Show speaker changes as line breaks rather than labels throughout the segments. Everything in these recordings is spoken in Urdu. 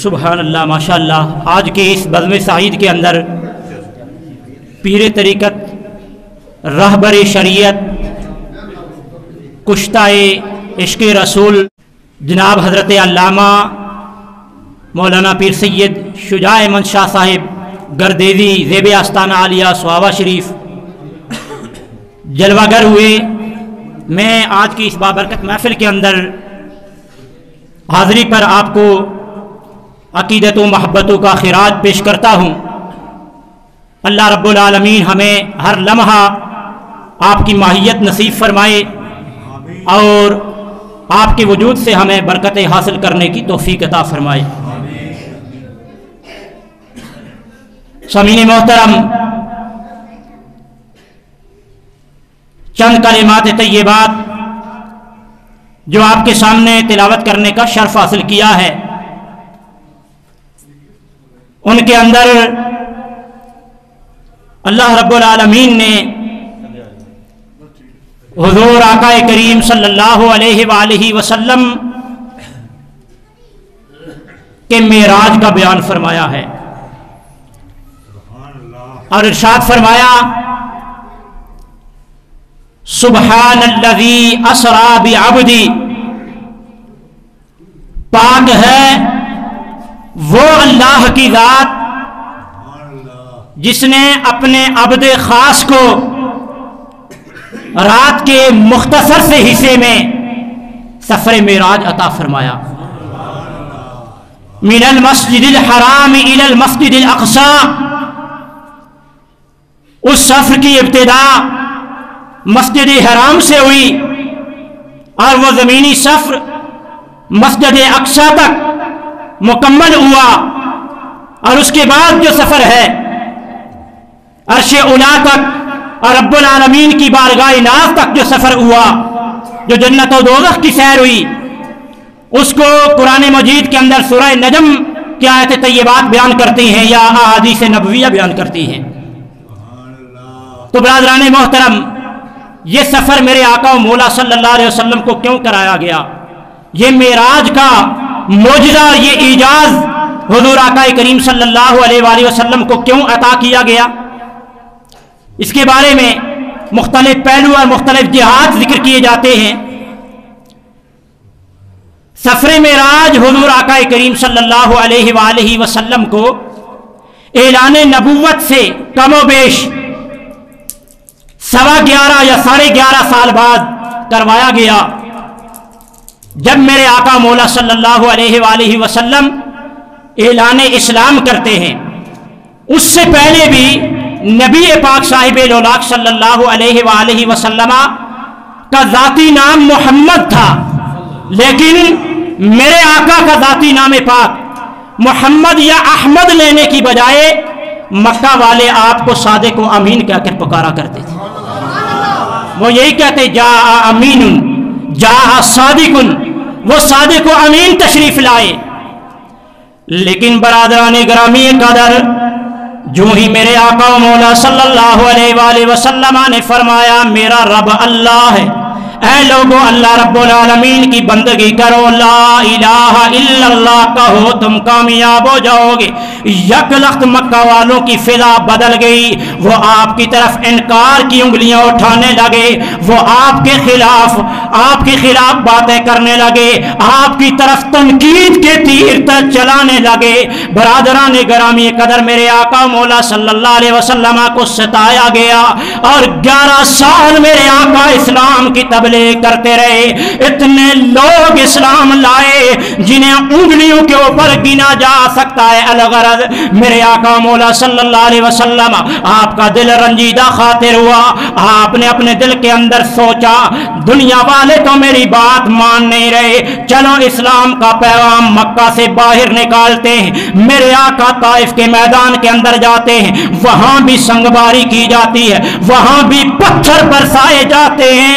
سبحان اللہ، ماشاء اللہ۔ آج کے اس بزم سعید کے اندر پیر طریقت، رہبر شریعت، کشتہ عشق رسول جناب حضرت علامہ مولانا پیر سید شجاع احمد شاہ صاحب گردیزی زیب آستانہ عالیہ صحابہ شریف جلوہ گر ہوئے۔ میں آج کی اس بابرکت محفل کے اندر حاضری پر آپ کو عقیدت و محبتوں کا خراج پیش کرتا ہوں۔ اللہ رب العالمین ہمیں ہر لمحہ آپ کی ماہیت نصیب فرمائے اور آپ کے وجود سے ہمیں برکتیں حاصل کرنے کی توفیق عطا فرمائے۔ سامعین محترم، چند کلمات طیبات جو آپ کے سامنے تلاوت کرنے کا شرف حاصل کیا ہے، ان کے اندر اللہ رب العالمین نے حضور آقا کریم صلی اللہ علیہ وآلہ وسلم کے معراج کا بیان فرمایا ہے اور ارشاد فرمایا سبحان الذی اسری بعبدی، پاک ہے وہ اللہ کی ذات جس نے اپنے عبد خاص کو رات کے مختصر سے حصے میں سفر معراج عطا فرمایا۔ من المسجد الحرام الى المسجد الاقصی، اس سفر کی ابتدا مسجد حرام سے ہوئی اور وہ زمینی سفر مسجد اقصی تک مکمل ہوا، اور اس کے بعد جو سفر ہے عرش اولا تک اور رب العالمین کی بارگاہ ناز تک جو سفر ہوا، جو جنت و دوزخ کی سیر ہوئی، اس کو قرآن مجید کے اندر سورہ نجم کی آیت طیبات بیان کرتی ہیں یا احادیث نبویہ بیان کرتی ہیں۔ تو برادران محترم، یہ سفر میرے آقا و مولا صلی اللہ علیہ وسلم کو کیوں کرایا گیا؟ یہ معراج کا معجزہ اور یہ اعجاز حضور آقا کریم صلی اللہ علیہ وآلہ وسلم کو کیوں عطا کیا گیا؟ اس کے بارے میں مختلف پہلو اور مختلف جہات ذکر کیے جاتے ہیں۔ سفر معراج حضور آقا کریم صلی اللہ علیہ وآلہ وسلم کو اعلان نبوت سے کم و بیش 11.25 یا 11.5 سال بعد کروایا گیا، جب میرے آقا مولا صلی اللہ علیہ وآلہ وسلم اعلان اسلام کرتے ہیں۔ اس سے پہلے بھی نبی پاک صاحب لولاک صلی اللہ علیہ وآلہ وسلم کا ذاتی نام محمد تھا، لیکن میرے آقا کا ذاتی نام پاک محمد یا احمد لینے کی بجائے مکہ والے آپ کو صادق و امین کہہ کر پکارا کرتے تھے۔ وہ یہی کہتے جاء امین جاء صادق، وہ صادق و امین تشریف لائے۔ لیکن برادران گرامی قدر، جو ہی میرے آقا و مولا صلی اللہ علیہ وآلہ وسلم نے فرمایا میرا رب اللہ ہے، اے لوگو اللہ رب العالمین کی بندگی کرو، لا الہ الا اللہ کہو، تم کامیاب ہو جاؤ گے، یک لخت مکہ والوں کی فضا بدل گئی۔ وہ آپ کی طرف انکار کی انگلیاں اٹھانے لگے، وہ آپ کے خلاف باتیں کرنے لگے، آپ کی طرف تنقید کے تیر تک چلانے لگے۔ برادران گرامی قدر، میرے آقا مولا صلی اللہ علیہ وسلم کو ستایا گیا اور 11 سال میرے آقا اسلام کی تبلیغ کرتے رہے۔ اتنے لوگ اسلام لائے جنہیں انگلیوں کے اوپر گنا جا سکتا ہے۔ الغرض میرے آقا مولا صلی اللہ علیہ وسلم، آپ کا دل رنجیدہ خاطر ہوا۔ آپ نے اپنے دل کے اندر سوچا دنیا والے تو میری بات مان نہیں رہے، چلو اسلام کا پیغام مکہ سے باہر نکالتے ہیں۔ میرے آقا طائف کے میدان کے اندر جاتے ہیں، وہاں بھی سنگباری کی جاتی ہے، وہاں بھی پتھر برسائے جاتے ہیں۔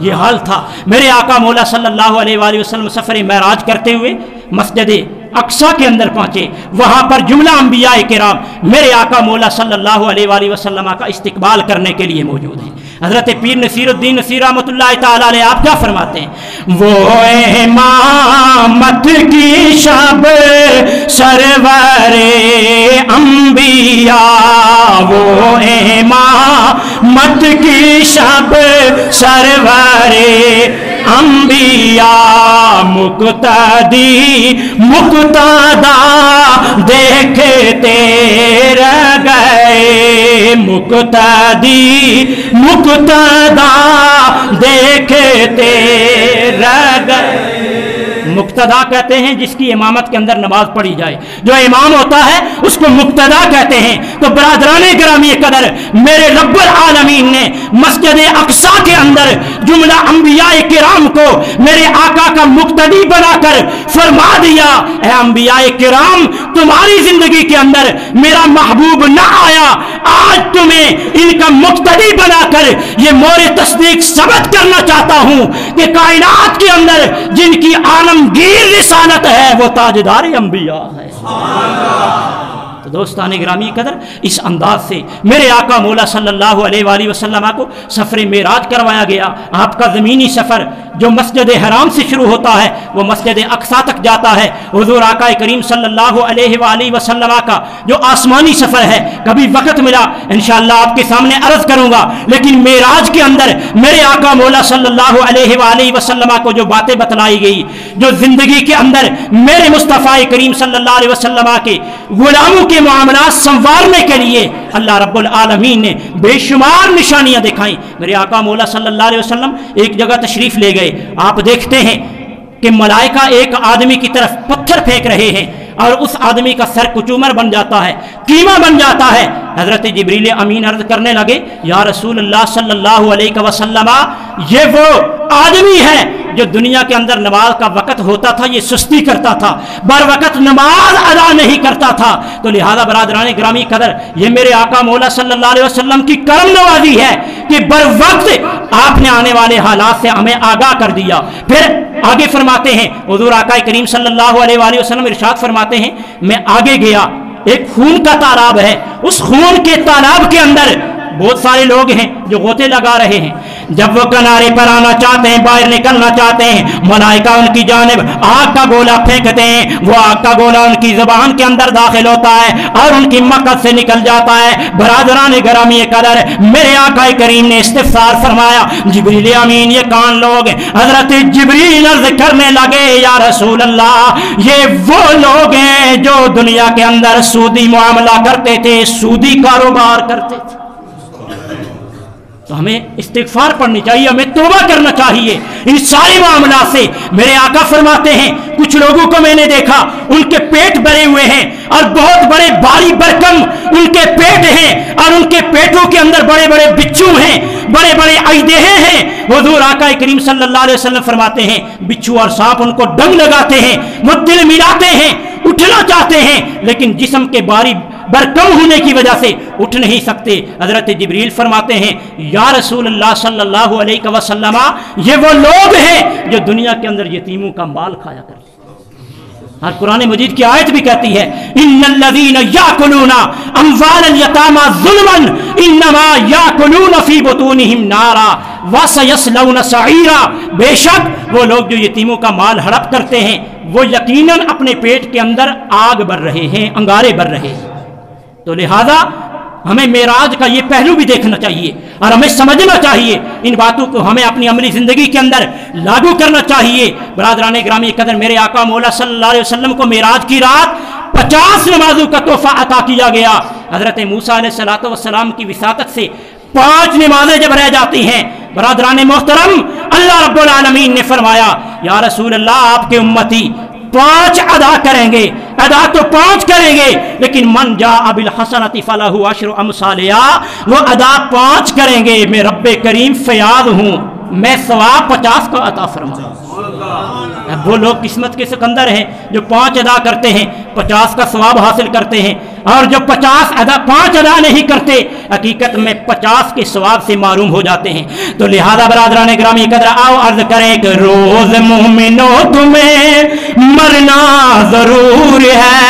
یہ حال تھا۔ میرے آقا مولا صلی اللہ علیہ وآلہ وسلم سفر معراج کرتے ہوئے مسجد اقصیٰ کے اندر پہنچے، وہاں پر جملہ انبیاء کرام میرے آقا مولا صلی اللہ علیہ وآلہ وسلم کا استقبال کرنے کے لیے موجود ہیں۔ حضرت پیر نصیر الدین نصیر رحمۃ اللہ تعالیٰ علیہ آپ کیا فرماتے ہیں؟ وہ امامت کی شب سرور انبیاء، وہ امامت کی شب سرور انبیاء، مقتدی مقتدا دیکھتے رہ گئے، مقتدی مقتدا دیکھتے رہ گئے۔ مقتدا کہتے ہیں جس کی امامت کے اندر نماز پڑھی جائے، جو امام ہوتا ہے اس کو مقتدا کہتے ہیں۔ تو برادران گرامی قدر، میرے رب العالمین نے مسجد اقصیٰ کے اندر جملہ انبیاء کرام کو میرے آقا کا مقتدی بنا کر فرما دیا، اے انبیاء کرام تمہاری زندگی کے اندر میرا محبوب نہ آیا، آج تمہیں ان کا مقتدی بنا کر یہ مورِ تصدیق ثابت کرنا چاہتا ہوں کہ کائنات کے اندر جن کی عالمگیر رسالت ہے وہ تاجدار انبیاء ہے۔ تو دوستان گرامی قدر، اس انداز سے میرے آقا مولا صلی اللہ علیہ وآلہ وسلم کو سفر معراج کروایا گیا۔ آپ کا زمینی سفر جو مسجد حرام سے شروع ہوتا ہے وہ مسجد اقصیٰ تک جاتا ہے۔ حضور آقا کریم صلی اللہ علیہ وآلہ وسلم کا جو آسمانی سفر ہے، کبھی وقت ملا انشاءاللہ آپ کے سامنے عرض کروں گا، لیکن معراج کے اندر میرے آقا مولا صلی اللہ علیہ وآلہ وسلم کو جو باتیں بتلائی گئی، جو زندگی کے اندر میرے مصطفیٰ کریم صلی اللہ علیہ وسلم کے غلاموں کے معاملات سنوارنے کے لیے اللہ رب العالمین نے بے شمار نشانیاں دکھائیں۔ میرے آقا مولا صلی اللہ علیہ وسلم ایک جگہ تشریف لے گئے، آپ دیکھتے ہیں کہ ملائکہ ایک آدمی کی طرف پتھر پھینک رہے ہیں اور اس آدمی کا سر کچومر بن جاتا ہے، قیمہ بن جاتا ہے۔ حضرت جبریل امین عرض کرنے لگے، یا رسول اللہ صلی اللہ علیہ وسلم، یہ وہ آدمی ہے جو دنیا کے اندر نماز کا وقت ہوتا تھا یہ سستی کرتا تھا، بر وقت نماز ادا نہیں کرتا تھا۔ تو لہذا برادران گرامی قدر، یہ میرے آقا مولا صلی اللہ علیہ وسلم کی کرم نوازی ہے کہ بر وقت آپ نے آنے والے حالات سے ہمیں آگاہ کر دیا۔ پھر آگے فرماتے ہیں حضور آقا کریم صلی اللہ علیہ وآلہ وسلم ارشاد فرماتے ہیں، میں آگے گیا، ایک خون کا تالاب ہے، اس خون کے تالاب کے اندر بہت سارے لوگ ہیں جو غوطے لگا رہے ہیں۔ جب وہ کنارے پر آنا چاہتے ہیں، باہر نکلنا چاہتے ہیں، ملائکہ ان کی جانب آگ کا گولا پھینکتے ہیں، وہ آگ کا گولا ان کی زبان کے اندر داخل ہوتا ہے اور ان کی مقعد سے نکل جاتا ہے۔ برادران گرامی قدر، میرے آقا کریم نے استفسار فرمایا، جبریل امین یہ کون لوگ ہیں؟ حضرت جبریل عرض کرنے لگے، یا رسول اللہ یہ وہ لوگ ہیں جو دنیا کے اندر سودی معاملہ کرتے تھے، سودی کاروبار کرتے تھے۔ تو ہمیں استغفار پڑھنی چاہیے، ہمیں توبہ کرنا چاہیے ان سارے معاملات سے۔ میرے آقا فرماتے ہیں کچھ لوگوں کو میں نے دیکھا ان کے پیٹ بھرے ہوئے ہیں اور بہت بڑے بھاری بھرکم ان کے پیٹ ہیں اور ان کے پیٹوں کے اندر بڑے بڑے بچھو ہیں، بڑے بڑے اژدہے ہیں۔ حضور آقا کریم صلی اللہ علیہ وسلم فرماتے ہیں بچھو اور سانپ ان کو ڈنگ لگاتے ہیں، وہ دل ملاتے ہیں، اٹھنا چاہتے ہیں لیکن جسم کے باری برکم ہونے کی وجہ سے اٹھ نہیں سکتے۔ حضرت جبریل فرماتے ہیں، یا رسول اللہ صلی اللہ علیہ وسلم یہ وہ لوگ ہیں جو دنیا کے اندر یتیموں کا مال کھایا کرتے ہیں۔ اور قرآن مجید کی آیت بھی کہتی ہے، ان الذین یاکلون اموال الیتامی ظلما انما یاکلون فی بطونہم نارا وسیصلون سعیرا، بے شک وہ لوگ جو یتیموں کا مال ہڑپ کرتے ہیں وہ یقیناً اپنے پیٹ کے اندر آگ بھر رہے ہیں، انگارے بھر رہے ہیں۔ تو لہذا ہمیں معراج کا یہ پہلو بھی دیکھنا چاہیے اور ہمیں سمجھنا چاہیے، ان باتوں کو ہمیں اپنی عملی زندگی کے اندر لاگو کرنا چاہیے۔ برادران گرامی قدر، میرے آقا مولا صلی اللہ علیہ وسلم کو معراج کی رات 50 نمازوں کا تحفہ عطا کیا گیا۔ حضرت موسیٰ علیہ السلام کی وساطت سے 5 نمازیں جب رہ جاتی ہیں، برادران محترم، اللہ رب العالمین نے فرمایا، یا رسول اللہ آپ کے امتی 5 ادا کریں گے، ادا تو 5 کریں گے لیکن من جاء بالحسنۃ فلہ عشر امثالہا، وہ ادا 5 کریں گے، میں رب کریم فیاض ہوں، میں ثواب 50 کا عطا فرماؤں۔ اب وہ لوگ قسمت کے سکندر ہیں جو 5 ادا کرتے ہیں، 50 کا ثواب حاصل کرتے ہیں۔ اور جو 5 ادا نہیں کرتے حقیقت میں 50 کے ثواب سے معروم ہو جاتے ہیں۔ تو لہذا برادران گرامی قدر آؤ عرض کریں کہ روز مومنو تمہیں مرنا ضرور ہے،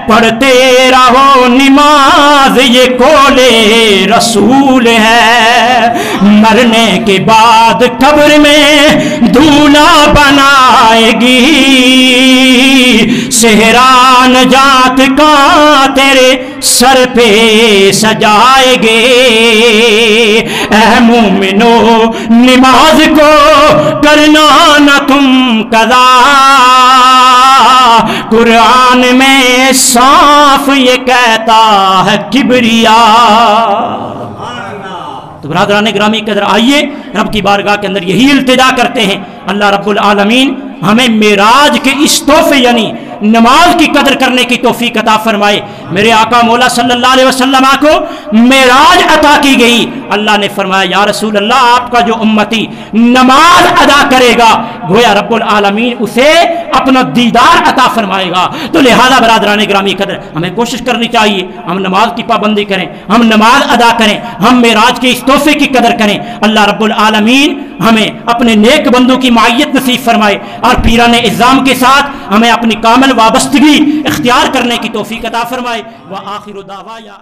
پڑھتے رہو نماز یہ قول رسول ہے، مرنے کے بعد قبر میں دولہا بنائے گی، صحرا نجات کا تیرے سر پہ سجائے گے۔ اے مومنو نماز کو کرنا نہ تم قضا، قرآن میں صاف یہ کہتا ہے کبریا۔ تو برادران گرامی کے اندر آئیے رب کی بارگاہ کے اندر یہی التجا کرتے ہیں، اللہ رب العالمین ہمیں معراج کے اس تحفے یعنی نماز کی قدر کرنے کی توفیق عطا فرمائے۔ میرے آقا مولا صلی اللہ علیہ وسلم کو معراج عطا کی گئی، اللہ نے فرمایا یا رسول اللہ آپ کا جو امتی نماز ادا کرے گا گویا رب العالمین اسے اپنا دیدار عطا فرمائے گا۔ تو لہذا برادران گرامی قدر ہمیں کوشش کرنی چاہیے ہم نماز کی پابندی کریں، ہم نماز ادا کریں، ہم معراج کے اس تحفے کی قدر کریں۔ اللہ رب العالمین ہمیں اپنے نیک بندوں کی معیت نصیب فرمائے اور پیران اعظام کے ساتھ ہمیں اپنی کامل وابستگی اختیار کرنے کی توفیق عطا فرمائے۔ وآخر دعوانا